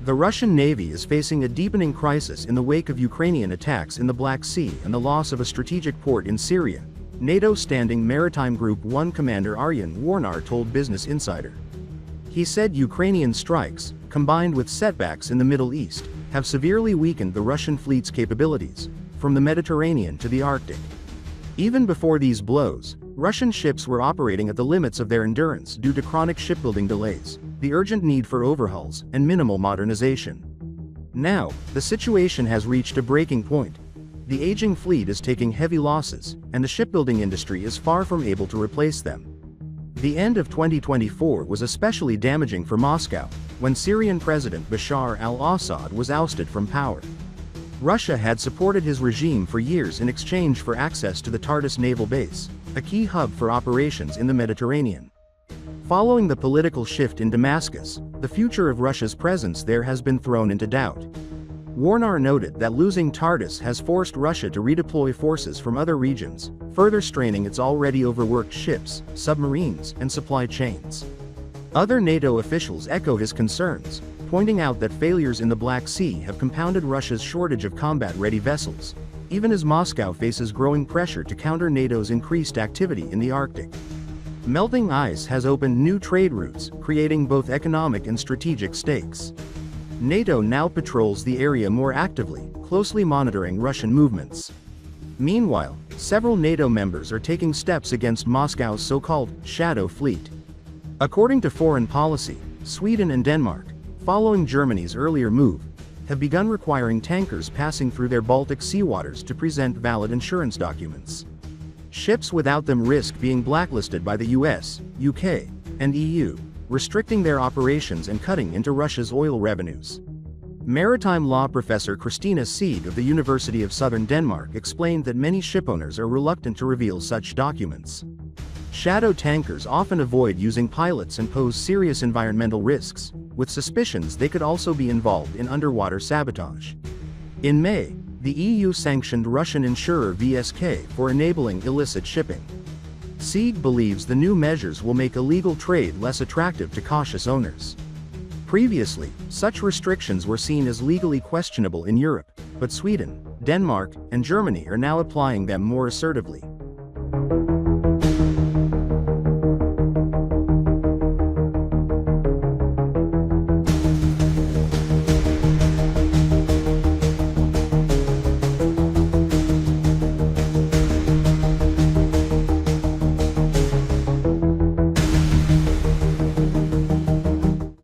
The Russian Navy is facing a deepening crisis in the wake of Ukrainian attacks in the Black Sea and the loss of a strategic port in Syria, NATO Standing Maritime Group 1 Commander Arjen Warnaar told Business Insider. He said Ukrainian strikes, combined with setbacks in the Middle East, have severely weakened the Russian fleet's capabilities, from the Mediterranean to the Arctic. Even before these blows, Russian ships were operating at the limits of their endurance due to chronic shipbuilding delays, the urgent need for overhauls, and minimal modernization. Now, the situation has reached a breaking point. The aging fleet is taking heavy losses, and the shipbuilding industry is far from able to replace them. The end of 2024 was especially damaging for Moscow, when Syrian President Bashar al-Assad was ousted from power. Russia had supported his regime for years in exchange for access to the Tartus naval base, a key hub for operations in the Mediterranean. Following the political shift in Damascus, the future of Russia's presence there has been thrown into doubt. Warnaar noted that losing Tartus has forced Russia to redeploy forces from other regions, further straining its already overworked ships, submarines, and supply chains. Other NATO officials echo his concerns, pointing out that failures in the Black Sea have compounded Russia's shortage of combat-ready vessels, even as Moscow faces growing pressure to counter NATO's increased activity in the Arctic. Melting ice has opened new trade routes, creating both economic and strategic stakes. NATO now patrols the area more actively, closely monitoring Russian movements. Meanwhile, several NATO members are taking steps against Moscow's so-called shadow fleet. According to Foreign Policy, Sweden and Denmark, following Germany's earlier move, have begun requiring tankers passing through their Baltic sea waters to present valid insurance documents. Ships without them risk being blacklisted by the US, UK, and EU, restricting their operations and cutting into Russia's oil revenues. Maritime law professor Christina Seed of the University of Southern Denmark explained that many shipowners are reluctant to reveal such documents. Shadow tankers often avoid using pilots and pose serious environmental risks, with suspicions they could also be involved in underwater sabotage. In May, the EU sanctioned Russian insurer VSK for enabling illicit shipping. Sieg believes the new measures will make illegal trade less attractive to cautious owners. Previously, such restrictions were seen as legally questionable in Europe, but Sweden, Denmark, and Germany are now applying them more assertively.